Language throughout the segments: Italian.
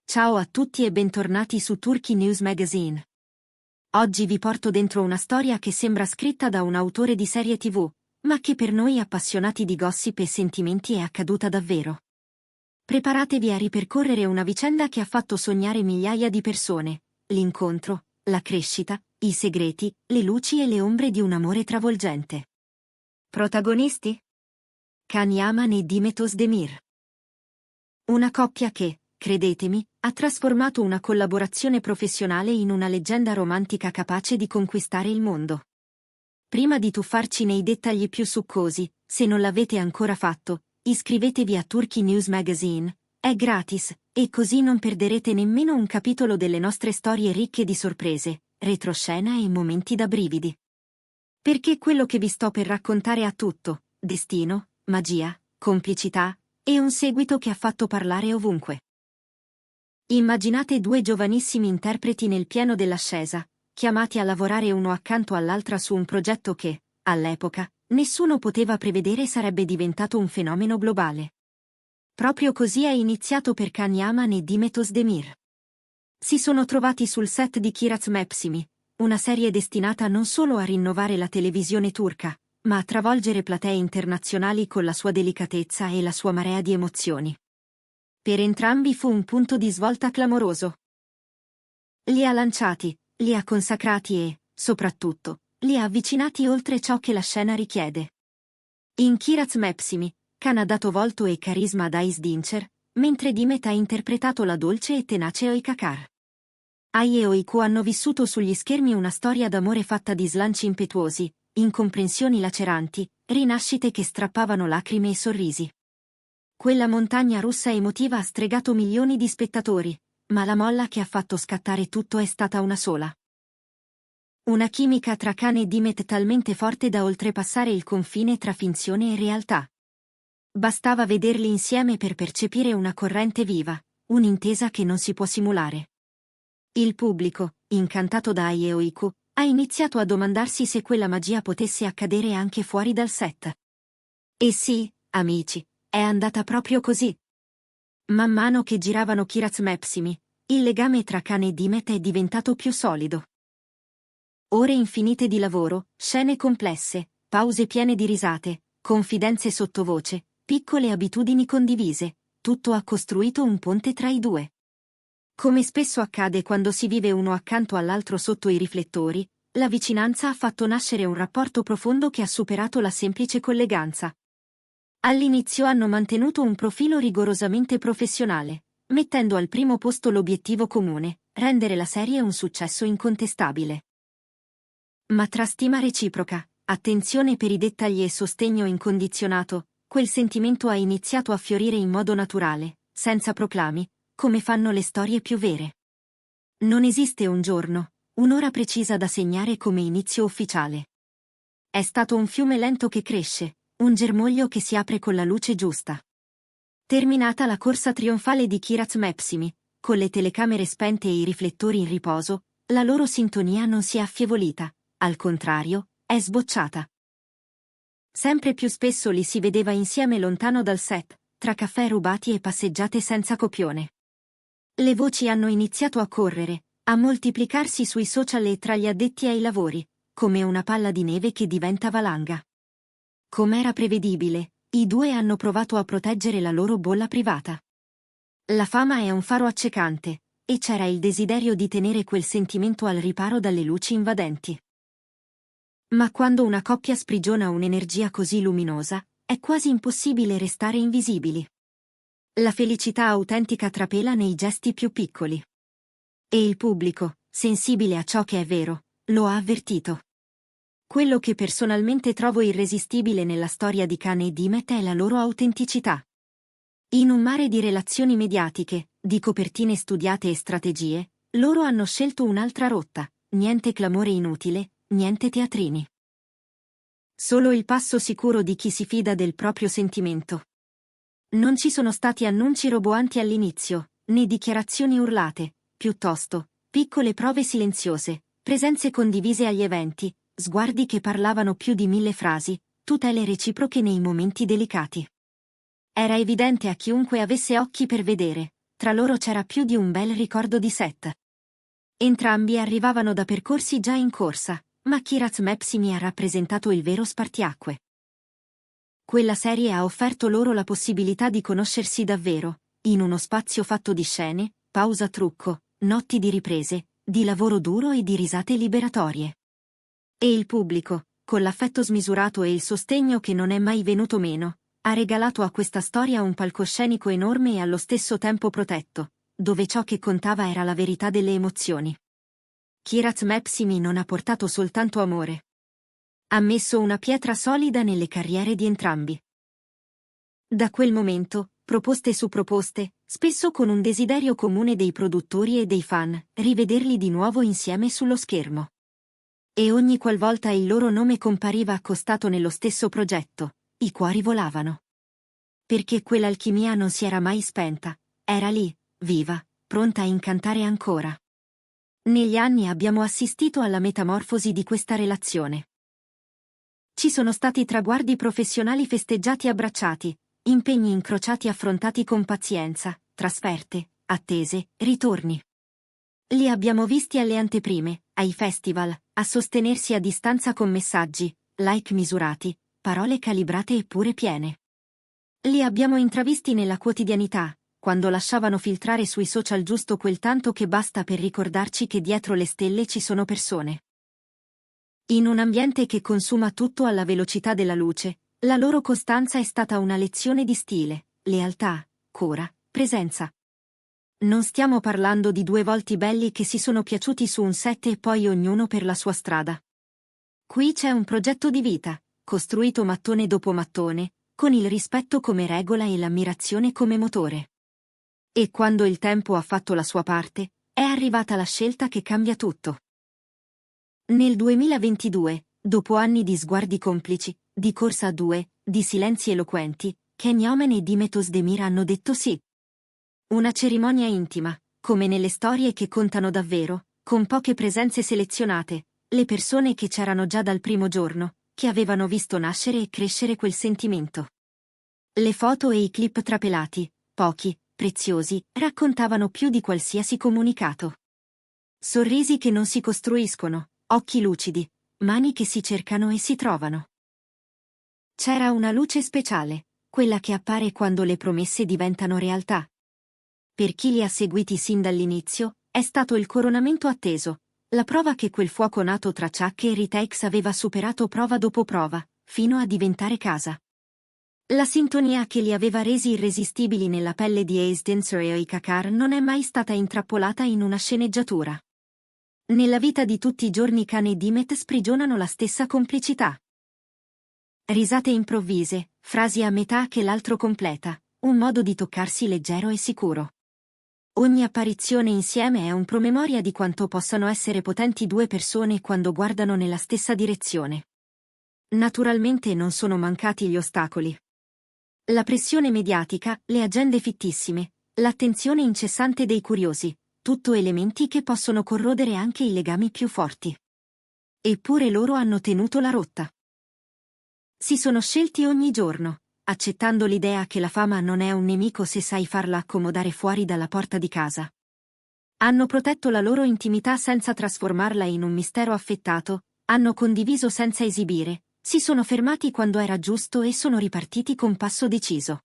Ciao a tutti e bentornati su Turkey News Magazine. Oggi vi porto dentro una storia che sembra scritta da un autore di serie TV, ma che per noi appassionati di gossip e sentimenti è accaduta davvero. Preparatevi a ripercorrere una vicenda che ha fatto sognare migliaia di persone, l'incontro, la crescita, i segreti, le luci e le ombre di un amore travolgente. Protagonisti? Can Yaman e Demet Özdemir. Una coppia che, credetemi, ha trasformato una collaborazione professionale in una leggenda romantica capace di conquistare il mondo. Prima di tuffarci nei dettagli più succosi, se non l'avete ancora fatto, iscrivetevi a Turkey News Magazine, è gratis, e così non perderete nemmeno un capitolo delle nostre storie ricche di sorprese, retroscena e momenti da brividi. Perché quello che vi sto per raccontare ha tutto: destino, magia, complicità, e un seguito che ha fatto parlare ovunque. Immaginate due giovanissimi interpreti nel pieno dell'ascesa, chiamati a lavorare uno accanto all'altra su un progetto che, all'epoca, nessuno poteva prevedere sarebbe diventato un fenomeno globale. Proprio così è iniziato per Can Yaman e Demet Özdemir. Si sono trovati sul set di Kiraz Mepsimi, una serie destinata non solo a rinnovare la televisione turca, ma a travolgere platee internazionali con la sua delicatezza e la sua marea di emozioni. Per entrambi fu un punto di svolta clamoroso. Li ha lanciati, li ha consacrati e, soprattutto, li ha avvicinati oltre ciò che la scena richiede. In Kiraz Mepsimi, Can ha dato volto e carisma ad Ais Dincer, mentre Demet ha interpretato la dolce e tenace Oikakar. Ai e Oiku hanno vissuto sugli schermi una storia d'amore fatta di slanci impetuosi, incomprensioni laceranti, rinascite che strappavano lacrime e sorrisi. Quella montagna russa emotiva ha stregato milioni di spettatori, ma la molla che ha fatto scattare tutto è stata una sola. Una chimica tra Can e Demet talmente forte da oltrepassare il confine tra finzione e realtà. Bastava vederli insieme per percepire una corrente viva, un'intesa che non si può simulare. Il pubblico, incantato da Ai e Oiku, ha iniziato a domandarsi se quella magia potesse accadere anche fuori dal set. E sì, amici, è andata proprio così. Man mano che giravano Kiraz Mepsimi, il legame tra Can e Demet è diventato più solido. Ore infinite di lavoro, scene complesse, pause piene di risate, confidenze sottovoce, piccole abitudini condivise, tutto ha costruito un ponte tra i due. Come spesso accade quando si vive uno accanto all'altro sotto i riflettori, la vicinanza ha fatto nascere un rapporto profondo che ha superato la semplice colleganza. All'inizio hanno mantenuto un profilo rigorosamente professionale, mettendo al primo posto l'obiettivo comune, rendere la serie un successo incontestabile. Ma tra stima reciproca, attenzione per i dettagli e sostegno incondizionato, quel sentimento ha iniziato a fiorire in modo naturale, senza proclami, come fanno le storie più vere. Non esiste un giorno, un'ora precisa da segnare come inizio ufficiale. È stato un fiume lento che cresce, un germoglio che si apre con la luce giusta. Terminata la corsa trionfale di Kiraz Mepsimi, con le telecamere spente e i riflettori in riposo, la loro sintonia non si è affievolita, al contrario, è sbocciata. Sempre più spesso li si vedeva insieme lontano dal set, tra caffè rubati e passeggiate senza copione. Le voci hanno iniziato a correre, a moltiplicarsi sui social e tra gli addetti ai lavori, come una palla di neve che diventa valanga. Com'era prevedibile, i due hanno provato a proteggere la loro bolla privata. La fama è un faro accecante, e c'era il desiderio di tenere quel sentimento al riparo dalle luci invadenti. Ma quando una coppia sprigiona un'energia così luminosa, è quasi impossibile restare invisibili. La felicità autentica trapela nei gesti più piccoli. E il pubblico, sensibile a ciò che è vero, lo ha avvertito. Quello che personalmente trovo irresistibile nella storia di Can e Demet è la loro autenticità. In un mare di relazioni mediatiche, di copertine studiate e strategie, loro hanno scelto un'altra rotta, niente clamore inutile, niente teatrini. Solo il passo sicuro di chi si fida del proprio sentimento. Non ci sono stati annunci roboanti all'inizio, né dichiarazioni urlate, piuttosto, piccole prove silenziose, presenze condivise agli eventi, sguardi che parlavano più di 1000 frasi, tutele reciproche nei momenti delicati. Era evidente a chiunque avesse occhi per vedere, tra loro c'era più di un bel ricordo di Seth. Entrambi arrivavano da percorsi già in corsa, ma Kiraz Mepsimi ha rappresentato il vero spartiacque. Quella serie ha offerto loro la possibilità di conoscersi davvero, in uno spazio fatto di scene, pausa trucco, notti di riprese, di lavoro duro e di risate liberatorie. E il pubblico, con l'affetto smisurato e il sostegno che non è mai venuto meno, ha regalato a questa storia un palcoscenico enorme e allo stesso tempo protetto, dove ciò che contava era la verità delle emozioni. Kiraz Mepsimi non ha portato soltanto amore. Ha messo una pietra solida nelle carriere di entrambi. Da quel momento, proposte su proposte, spesso con un desiderio comune dei produttori e dei fan, rivederli di nuovo insieme sullo schermo. E ogni qualvolta il loro nome compariva accostato nello stesso progetto, i cuori volavano. Perché quell'alchimia non si era mai spenta, era lì, viva, pronta a incantare ancora. Negli anni abbiamo assistito alla metamorfosi di questa relazione. Ci sono stati traguardi professionali festeggiati e abbracciati, impegni incrociati affrontati con pazienza, trasferte, attese, ritorni. Li abbiamo visti alle anteprime, ai festival, a sostenersi a distanza con messaggi, like misurati, parole calibrate eppure piene. Li abbiamo intravisti nella quotidianità, quando lasciavano filtrare sui social giusto quel tanto che basta per ricordarci che dietro le stelle ci sono persone. In un ambiente che consuma tutto alla velocità della luce, la loro costanza è stata una lezione di stile, lealtà, cura, presenza. Non stiamo parlando di due volti belli che si sono piaciuti su un set e poi ognuno per la sua strada. Qui c'è un progetto di vita, costruito mattone dopo mattone, con il rispetto come regola e l'ammirazione come motore. E quando il tempo ha fatto la sua parte, è arrivata la scelta che cambia tutto. Nel 2022, dopo anni di sguardi complici, di corsa a due, di silenzi eloquenti, Ken Omen e Dimetos Demir hanno detto sì. Una cerimonia intima, come nelle storie che contano davvero, con poche presenze selezionate, le persone che c'erano già dal primo giorno, che avevano visto nascere e crescere quel sentimento. Le foto e i clip trapelati, pochi, preziosi, raccontavano più di qualsiasi comunicato. Sorrisi che non si costruiscono, occhi lucidi, mani che si cercano e si trovano. C'era una luce speciale, quella che appare quando le promesse diventano realtà. Per chi li ha seguiti sin dall'inizio, è stato il coronamento atteso, la prova che quel fuoco nato tra Chuck e retakes aveva superato prova dopo prova, fino a diventare casa. La sintonia che li aveva resi irresistibili nella pelle di Ace Dancer e Oikakar non è mai stata intrappolata in una sceneggiatura. Nella vita di tutti i giorni Khan e Dimet sprigionano la stessa complicità. Risate improvvise, frasi a metà che l'altro completa, un modo di toccarsi leggero e sicuro. Ogni apparizione insieme è un promemoria di quanto possano essere potenti due persone quando guardano nella stessa direzione. Naturalmente non sono mancati gli ostacoli. La pressione mediatica, le agende fittissime, l'attenzione incessante dei curiosi, tutto elementi che possono corrodere anche i legami più forti. Eppure loro hanno tenuto la rotta. Si sono scelti ogni giorno, accettando l'idea che la fama non è un nemico se sai farla accomodare fuori dalla porta di casa. Hanno protetto la loro intimità senza trasformarla in un mistero affettato, hanno condiviso senza esibire, si sono fermati quando era giusto e sono ripartiti con passo deciso.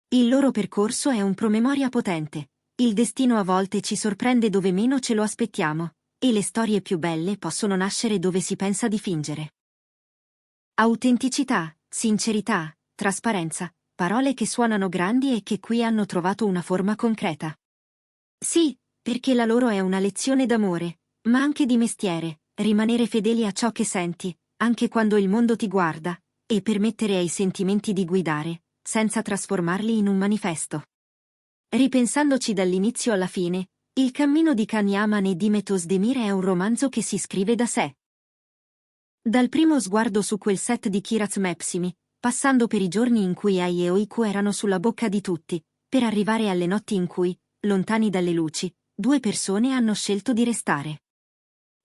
Il loro percorso è un promemoria potente. Il destino a volte ci sorprende dove meno ce lo aspettiamo, e le storie più belle possono nascere dove si pensa di fingere. Autenticità, sincerità, trasparenza, parole che suonano grandi e che qui hanno trovato una forma concreta. Sì, perché la loro è una lezione d'amore, ma anche di mestiere, rimanere fedeli a ciò che senti, anche quando il mondo ti guarda, e permettere ai sentimenti di guidare, senza trasformarli in un manifesto. Ripensandoci dall'inizio alla fine, il cammino di Khan Yaman e Dimetos Demir è un romanzo che si scrive da sé. Dal primo sguardo su quel set di Kiraz Mepsimi, passando per i giorni in cui Ai e Oiku erano sulla bocca di tutti, per arrivare alle notti in cui, lontani dalle luci, due persone hanno scelto di restare.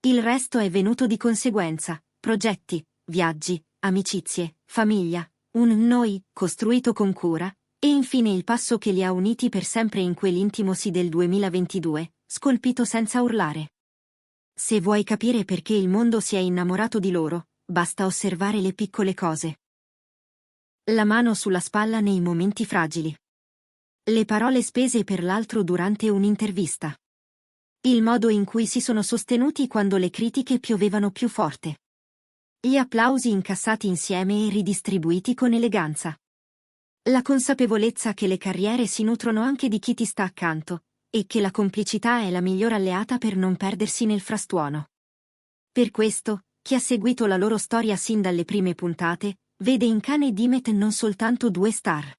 Il resto è venuto di conseguenza, progetti, viaggi, amicizie, famiglia, un noi, costruito con cura, E infine il passo che li ha uniti per sempre in quell'intimo sì del 2022, scolpito senza urlare. Se vuoi capire perché il mondo si è innamorato di loro, basta osservare le piccole cose. La mano sulla spalla nei momenti fragili. Le parole spese per l'altro durante un'intervista. Il modo in cui si sono sostenuti quando le critiche piovevano più forte. Gli applausi incassati insieme e ridistribuiti con eleganza. La consapevolezza che le carriere si nutrono anche di chi ti sta accanto, e che la complicità è la miglior alleata per non perdersi nel frastuono. Per questo, chi ha seguito la loro storia sin dalle prime puntate, vede in Kane e Dimet non soltanto due star.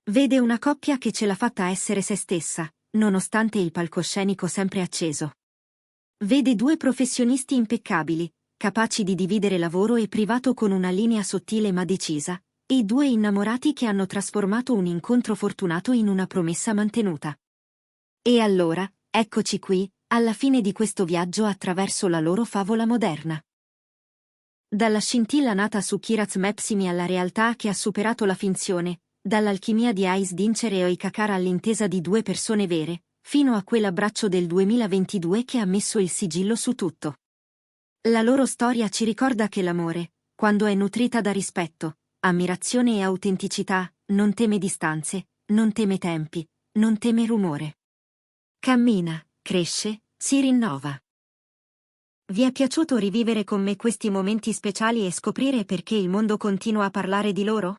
Vede una coppia che ce l'ha fatta essere se stessa, nonostante il palcoscenico sempre acceso. Vede due professionisti impeccabili, capaci di dividere lavoro e privato con una linea sottile ma decisa, e due innamorati che hanno trasformato un incontro fortunato in una promessa mantenuta. E allora, eccoci qui, alla fine di questo viaggio attraverso la loro favola moderna. Dalla scintilla nata su Kiraz Mepsimi alla realtà che ha superato la finzione, dall'alchimia di Ice Dincer e Oikakara all'intesa di due persone vere, fino a quell'abbraccio del 2022 che ha messo il sigillo su tutto. La loro storia ci ricorda che l'amore, quando è nutrita da rispetto, ammirazione e autenticità, non teme distanze, non teme tempi, non teme rumore. Cammina, cresce, si rinnova. Vi è piaciuto rivivere con me questi momenti speciali e scoprire perché il mondo continua a parlare di loro?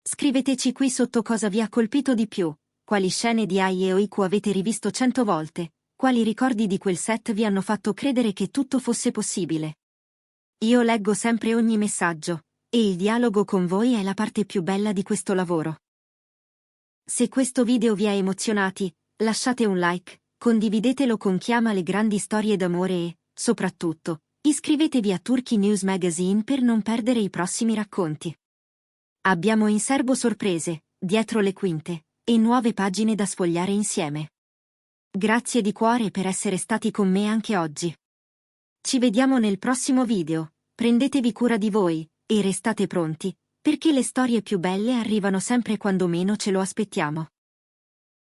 Scriveteci qui sotto cosa vi ha colpito di più, quali scene di Ai e Oiku avete rivisto 100 volte, quali ricordi di quel set vi hanno fatto credere che tutto fosse possibile. Io leggo sempre ogni messaggio, e il dialogo con voi è la parte più bella di questo lavoro. Se questo video vi ha emozionati, lasciate un like, condividetelo con chi ama le grandi storie d'amore e, soprattutto, iscrivetevi a Turkey News Magazine per non perdere i prossimi racconti. Abbiamo in serbo sorprese, dietro le quinte, e nuove pagine da sfogliare insieme. Grazie di cuore per essere stati con me anche oggi. Ci vediamo nel prossimo video, prendetevi cura di voi, e restate pronti, perché le storie più belle arrivano sempre quando meno ce lo aspettiamo.